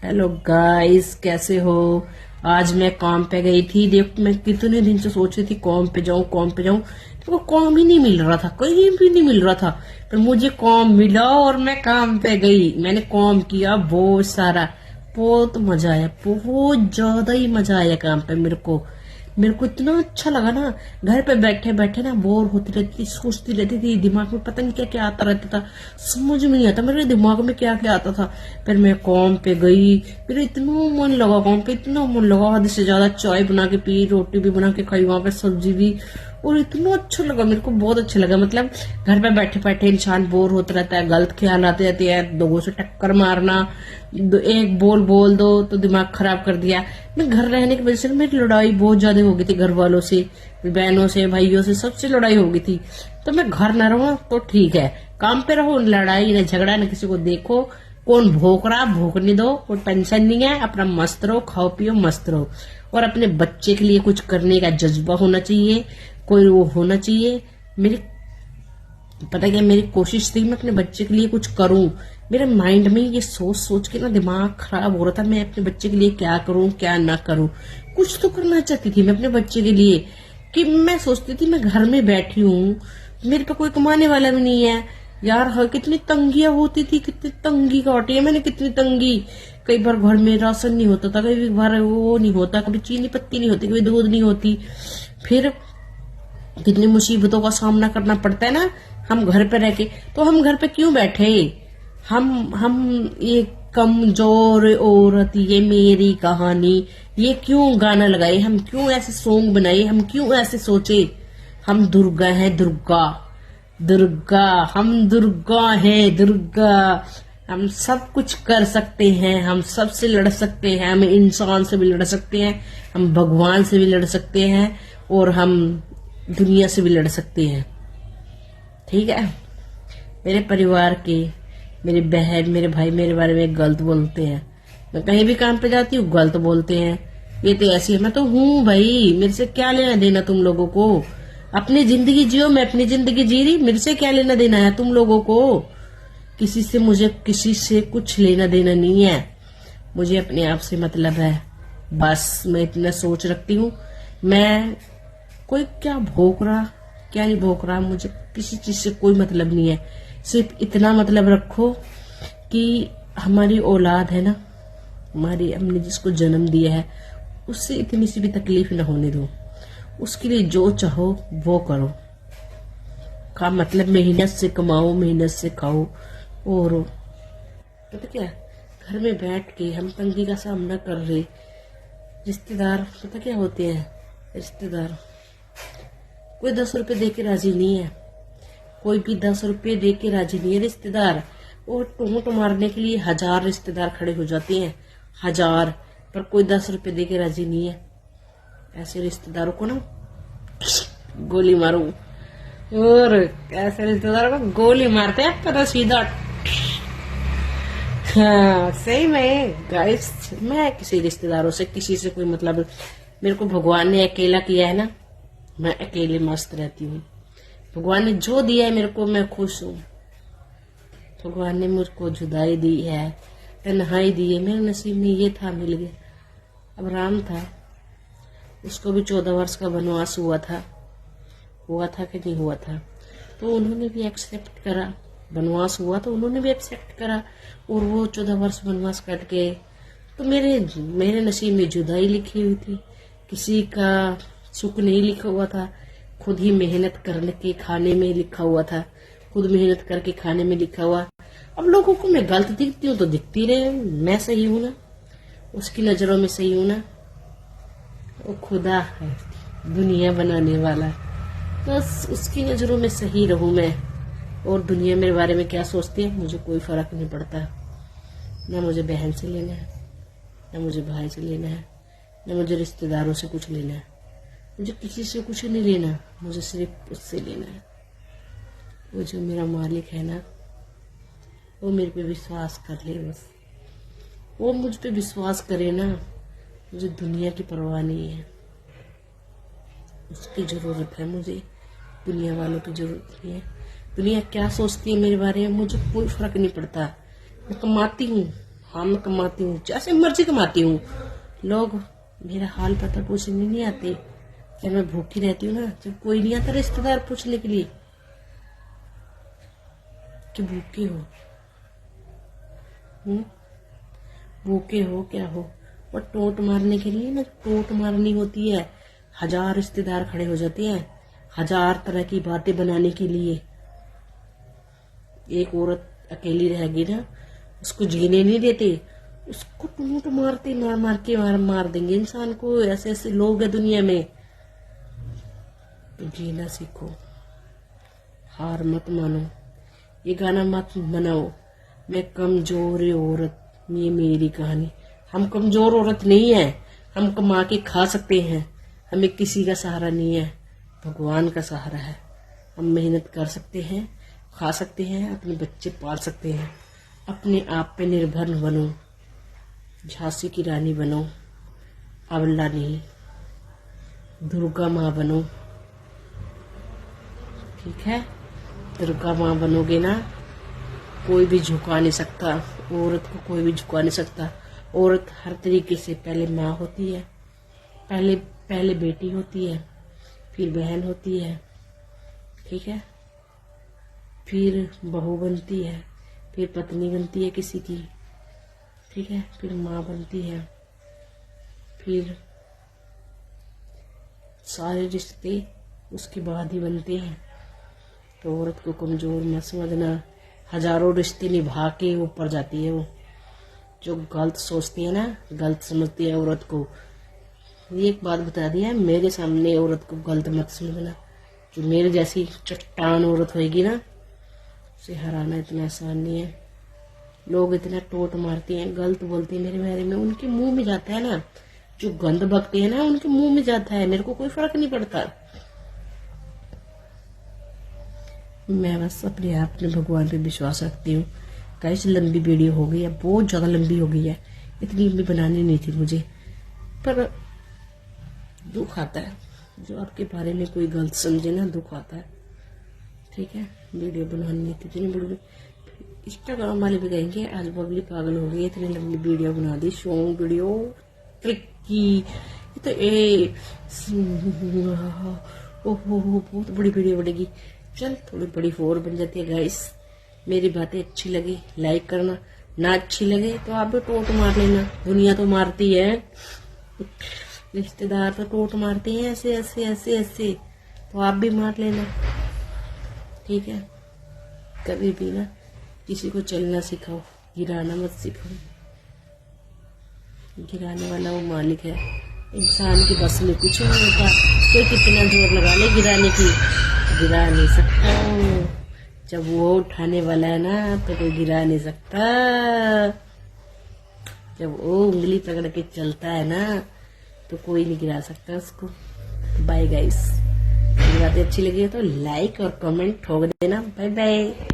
Hello guys, कैसे हो। आज मैं काम पे गई थी। देख, मैं कितने दिन से सोच रही थी काम पे जाऊं काम पे जाऊं, तो काम ही नहीं मिल रहा था, कहीं भी नहीं मिल रहा था। पर मुझे काम मिला और मैं काम पे गई। मैंने काम किया बहुत सारा। बहुत मजा आया, बहुत ज्यादा ही मजा आया काम पे। मेरे को इतना अच्छा लगा ना। घर पे बैठे बैठे ना बोर होती रहती थी, सोचती रहती थी, दिमाग में पता नहीं क्या क्या आता रहता था। समझ में नहीं आता मेरे दिमाग में क्या क्या आता था। फिर मैं काम पे गई, मेरा इतना मन लगा काम पे, इतना मन लगा हद से ज्यादा। चाय बना के पी, रोटी भी बना के खाई, वहां पे सब्जी भी। और इतना अच्छा लगा, मेरे को बहुत अच्छा लगा। मतलब घर पे बैठे बैठे इंसान बोर होता रहता है, गलत ख्याल आते रहते हैं, लोगों से टक्कर मारना, एक बोल दो तो दिमाग खराब कर दिया। मैं घर रहने की वजह से मेरी लड़ाई बहुत ज्यादा हो गई थी, घर वालों से, बहनों से, भाइयों से, सबसे लड़ाई हो गई थी। तो मैं घर न रहूं तो ठीक है, काम पे रहो, लड़ाई न झगड़ा न किसी को देखो। कौन भोग रहा भोगने दो, कोई टेंशन नहीं है, अपना मस्त रहो, खाओ पियो मस्त रहो। और अपने बच्चे के लिए कुछ करने का जज्बा होना चाहिए, कोई वो होना चाहिए। मेरी पता क्या, मेरी कोशिश थी मैं अपने बच्चे के लिए कुछ करूं। मेरे माइंड में ये सोच सोच के ना दिमाग खराब हो रहा था, मैं अपने बच्चे के लिए क्या करूं क्या ना करूं। कुछ तो करना चाहती थी मैं अपने बच्चे के लिए। कि मैं सोचती थी मैं घर में बैठी हूँ, मेरे पे कोई कमाने वाला भी नहीं है यार। हाँ, कितनी तंगियां होती थी, कितनी तंगी काटी है मैंने, कितनी तंगी। कई बार घर में राशन नहीं होता था, कई बार वो नहीं होता, कभी चीनी पत्ती नहीं होती, कभी दूध नहीं होती। फिर कितनी मुसीबतों का सामना करना पड़ता है ना हम घर पे रह के। तो हम घर पे क्यों बैठे। हम ये कमजोर औरत, ये मेरी कहानी, ये क्यों गाना लगाए, हम क्यों ऐसे सॉन्ग बनाए, हम क्यों ऐसे सोचे। हम दुर्गा हैं, दुर्गा दुर्गा, हम दुर्गा हैं, दुर्गा। हम सब कुछ कर सकते हैं, हम सबसे लड़ सकते हैं, हम इंसान से भी लड़ सकते हैं, हम भगवान से भी लड़ सकते हैं, और हम दुनिया से भी लड़ सकते हैं। ठीक है। मेरे परिवार के, मेरी बहन, मेरे भाई मेरे बारे में गलत बोलते हैं। मैं कहीं भी काम पे जाती हूँ गलत बोलते हैं, ये तो ऐसी है। मैं तो हूँ भाई, मेरे से क्या लेना देना तुम लोगों को। अपनी जिंदगी जियो, मैं अपनी जिंदगी जी रही, मेरे से क्या लेना देना है तुम लोगों को। मुझे किसी से कुछ लेना देना नहीं है, मुझे अपने आप से मतलब है। बस मैं इतना सोच रखती हूँ। मैं कोई क्या भोग रहा क्या नहीं भोग रहा, मुझे किसी चीज से कोई मतलब नहीं है। सिर्फ इतना मतलब रखो कि हमारी औलाद है ना, हमारी हमने जिसको जन्म दिया है, उससे इतनी सी भी तकलीफ ना होने दो। उसके लिए जो चाहो वो करो। का मतलब मेहनत से कमाओ, मेहनत से खाओ। और पता क्या, घर में बैठ के हम तंगी का सामना कर रहे। रिश्तेदार पता क्या होते हैं, रिश्तेदार कोई 10 रुपए दे के राजी नहीं है, कोई भी 10 रुपए दे के राजी नहीं है रिश्तेदार। और टोंट मारने के लिए 1000 रिश्तेदार खड़े हो जाते हैं, 1000, पर कोई 10 रुपए दे के राजी नहीं है। ऐसे रिश्तेदारों को ना गोली मारो। और ऐसे रिश्तेदारों को गोली मारते हैं पता सीधा। हाँ सही में गाइस, मैं किसी रिश्तेदारों से किसी से कोई मतलब, मेरे को भगवान ने अकेला किया है ना, मैं अकेले मस्त रहती हूँ। भगवान ने जो दिया है मेरे को, मैं खुश हूँ। भगवान ने मेरे को जुदाई दी है, तन्हाई दी है, मेरे नसीब में ये था, मिल गया। अब राम था, उसको भी 14 वर्ष का वनवास हुआ था कि नहीं हुआ था, तो उन्होंने भी एक्सेप्ट करा। वनवास हुआ तो उन्होंने भी एक्सेप्ट करा, और वो 14 वर्ष वनवास कट गए। तो मेरे नसीब में जुदाई लिखी हुई थी, किसी का सुख नहीं लिखा हुआ था। खुद ही मेहनत करने के खाने में लिखा हुआ था, खुद मेहनत करके खाने में लिखा हुआ। अब लोगों को मैं गलत दिखती हूँ तो दिखती रहे, मैं सही हूं ना, उसकी नजरों में सही हूं ना। वो खुदा है दुनिया बनाने वाला, बस उसकी नजरों में सही रहूं मैं। और दुनिया मेरे बारे में क्या सोचती है मुझे कोई फर्क नहीं पड़ता। ना मुझे बहन से लेना है, ना मुझे भाई से लेना है, ना मुझे रिश्तेदारों से कुछ लेना है। मुझे किसी से कुछ नहीं लेना, मुझे सिर्फ उससे लेना है। वो जो मेरा मालिक है ना, वो मेरे पे विश्वास कर ले। बस वो मुझ पे विश्वास करे ना, मुझे दुनिया की परवाह नहीं है। उसकी जरूरत है मुझे, दुनिया वालों की जरूरत नहीं है। दुनिया क्या सोचती है मेरे बारे में मुझे कोई फर्क नहीं पड़ता। मैं कमाती हूँ, हाँ मैं कमाती हूँ, जैसे मर्जी कमाती हूँ। लोग मेरा हाल पता पूछने नहीं आते। जब मैं भूखी रहती हूँ ना, जब कोई नहीं आता रिश्तेदार पूछने के लिए कि भूखे हो, भूखे हो क्या हो, और टोट मारने के लिए ना, टोट मारनी होती है, 1000 रिश्तेदार खड़े हो जाते हैं 1000 तरह की बातें बनाने के लिए। एक औरत अकेली रह गई ना, उसको जीने नहीं देते, उसको टूट मारते, मार देंगे इंसान को। ऐसे ऐसे लोग हैं दुनिया में। तो जीना सीखो, हार मत मानो, ये गाना मत बनाओ मैं कमजोर औरत, ये मेरी कहानी। हम कमजोर औरत नहीं है, हम कमा के खा सकते हैं, हमें किसी का सहारा नहीं है, भगवान का सहारा है। हम मेहनत कर सकते हैं, खा सकते हैं, अपने बच्चे पाल सकते हैं। अपने आप पे निर्भर न बनो, झांसी की रानी बनो, अबला नहीं, दुर्गा माँ बनो। ठीक है, दुर्गा माँ बनोगे ना, कोई भी झुका नहीं सकता, औरत को कोई भी झुका नहीं सकता। औरत हर तरीके से पहले माँ होती है, पहले बेटी होती है, फिर बहन होती है, ठीक है, फिर बहू बनती है, फिर पत्नी बनती है किसी की, ठीक है, फिर माँ बनती है, फिर सारे रिश्ते उसके बाद ही बनते हैं। तो औरत को कमजोर मत समझना, 1000 रिश्ते निभा के ऊपर जाती है वो। जो गलत सोचती है ना, गलत समझती है औरत को, ये एक बात बता दिया, मेरे सामने औरत को गलत मत समझना। जो मेरे जैसी चट्टान औरत होएगी ना, उसे हराना इतना आसान नहीं है। लोग इतना टोट मारते हैं, गलत बोलते हैं मेरे बारे में, उनके मुंह में जाता है ना, जो गंद बकते हैं ना, उनके मुंह में जाता है, मेरे को कोई फर्क नहीं पड़ता। मैं बस अपने आप में भगवान पे विश्वास रखती हूँ। गाइस लंबी वीडियो हो गई है, बहुत ज्यादा लंबी हो गई है, इतनी लंबी बनानी नहीं थी मुझे, पर दुख आता है जो आपके बारे में कोई गलत समझे ना, दुख आता है। ठीक है, वीडियो बनानी नहीं थी इतनी बड़ी। इंस्टाग्राम वाले भी कहेंगे आज बबली पागल हो गई, इतनी लंबी वीडियो बना दी, शॉर्ट वीडियो ट्रिकी, तो ओहो बहुत बड़ी वीडियो बनेगी। चल थोड़ी बड़ी 4 बन जाती है। गाइस मेरी बातें अच्छी लगी लाइक करना, ना अच्छी लगे तो आप भी टोट मार लेना, दुनिया तो मारती है, रिश्तेदार तो टोट मारते हैं ऐसे ऐसे ऐसे ऐसे, तो आप भी मार लेना। ठीक है, कभी भी ना किसी को चलना सिखाओ, गिराना मत सिखाओ। गिराने वाला वो मालिक है, इंसान के बस में कुछ नहीं होता। कोई कितना जोर लगा ले गिराने की, गिरा नहीं सकता। जब वो उठाने वाला है ना, तो कोई गिरा नहीं सकता। जब वो उंगली पकड़ के चलता है ना, तो कोई नहीं गिरा सकता उसको। बाय गाइस, मेरी बातें अच्छी लगी है तो लाइक और कमेंट ठोक देना। Bye bye.